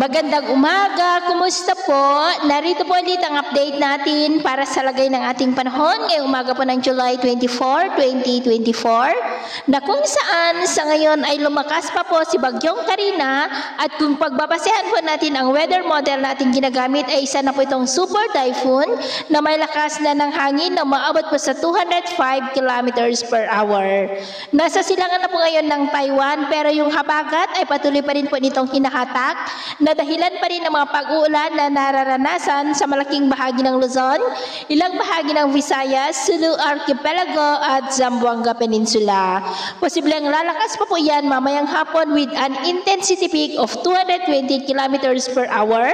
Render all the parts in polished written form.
Magandang umaga, kumusta po? Narito po ulit ang update natin para sa lagay ng ating panahon ngayong umaga po ng July 24, 2024 na kung saan sa ngayon ay lumakas pa po si Bagyong Karina at kung pagbabasehan po natin ang weather model na ating ginagamit ay isa na po itong super typhoon na may lakas na ng hangin na maabot po sa 205 kilometers per hour. Nasa silangan na po ngayon ng Taiwan pero yung habagat ay patuloy pa rin po nitong hinahatak na dahilan pa rin ng mga pag-uulan na nararanasan sa malaking bahagi ng Luzon, ilang bahagi ng Visayas, Sulu Archipelago at Zamboanga Peninsula. Posibleng lalakas pa po yan mamayang hapon with an intensity peak of 220 kilometers per hour.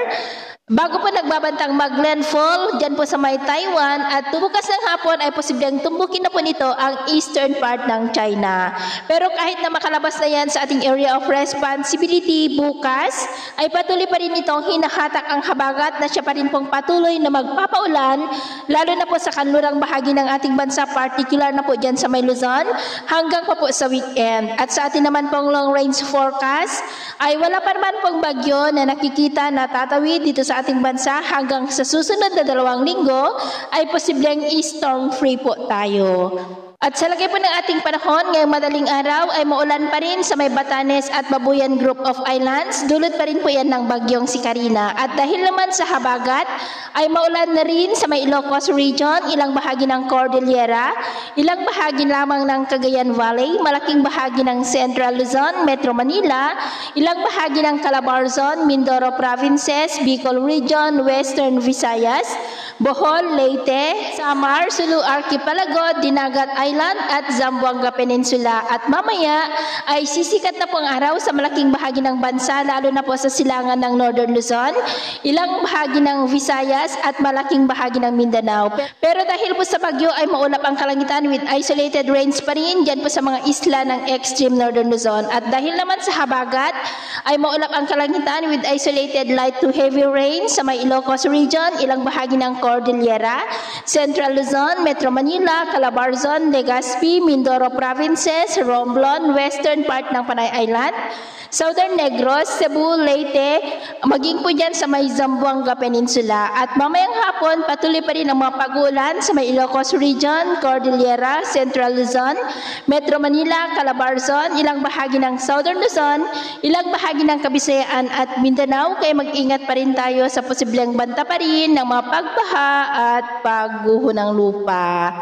Bago po nagbabantang mag-landfall dyan po sa may Taiwan at bukas ng hapon ay posibleng tumbukin na po nito ang eastern part ng China. Pero kahit na makalabas na yan sa ating area of responsibility bukas, ay patuloy pa rin itong hinahatak ang habagat na siya pa rin pong patuloy na magpapaulan, lalo na po sa kanlurang bahagi ng ating bansa, particular na po dyan sa may Luzon, hanggang pa po sa weekend. At sa atin naman pong long range forecast, ay wala pa naman pong bagyo na nakikita na tatawid dito sa ating bansa hanggang sa susunod na 2 linggo ay posibleng storm free po tayo. At sa lagay po ng ating panahon, ngayong madaling araw ay maulan pa rin sa may Batanes at Babuyan Group of Islands. Dulot pa rin po yan ng bagyong si Karina. At dahil naman sa habagat, ay maulan na rin sa may Ilocos Region, ilang bahagi ng Cordillera, ilang bahagi lamang ng Cagayan Valley, malaking bahagi ng Central Luzon, Metro Manila, ilang bahagi ng Calabarzon, Mindoro Provinces, Bicol Region, Western Visayas, Bohol, Leyte, Samar, Sulu Archipelago, Dinagat Island at Zamboanga Peninsula. At mamaya ay sisikat na po ang araw sa malaking bahagi ng bansa, lalo na po sa silangan ng Northern Luzon, ilang bahagi ng Visayas at malaking bahagi ng Mindanao. Pero dahil po sa bagyo ay maulap ang kalangitan with isolated rains pa rin dyan po sa mga isla ng extreme Northern Luzon. At dahil naman sa habagat ay maulap ang kalangitan with isolated light to heavy rain sa may Ilocos Region, ilang bahagi ng Cordillera, Central Luzon, Metro Manila, Calabarzon, Legazpi, Mindoro Provinces, Romblon, western part ng Panay Island, Southern Negros, Cebu, Leyte, maging po dyan sa may Zamboanga Peninsula. At mamayang hapon, patuloy pa rin ang mga pag-uulan sa may Ilocos Region, Cordillera, Central Luzon, Metro Manila, Calabarzon, ilang bahagi ng Southern Luzon, ilang bahagi ng Kabisayaan at Mindanao. Kaya mag-ingat pa rin tayo sa posibleng banta pa rin ng mga pagbaha at pagguho ng lupa.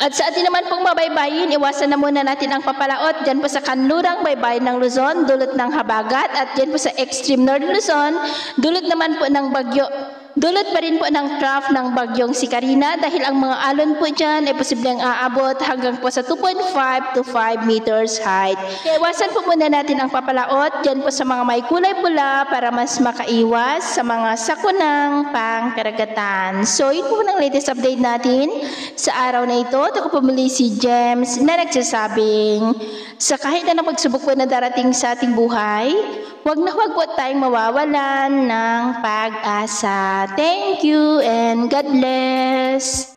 At sa atin naman pong mabaybayin, iwasan na muna natin ang papalaot dyan po sa kanlurang baybayin ng Luzon, dulot ng habagat, at dyan po sa extreme Northern Luzon, dulot naman po ng bagyo. Dulot pa rin po ng trough ng bagyong si Karina dahil ang mga alon po dyan ay posibleng aabot hanggang po sa 2.5 to 5 meters height. Kaya iwasan po muna natin ang papalaot dyan po sa mga may kulay pula para mas makaiwas sa mga sakunang pangkaragatan. So yun po ng latest update natin sa araw na ito. Ito ko pumili si James na nagsasabing sa kahit na pagsubok po na darating sa ating buhay, huwag na huwag po tayong mawawalan ng pag-asa. Thank you and God bless.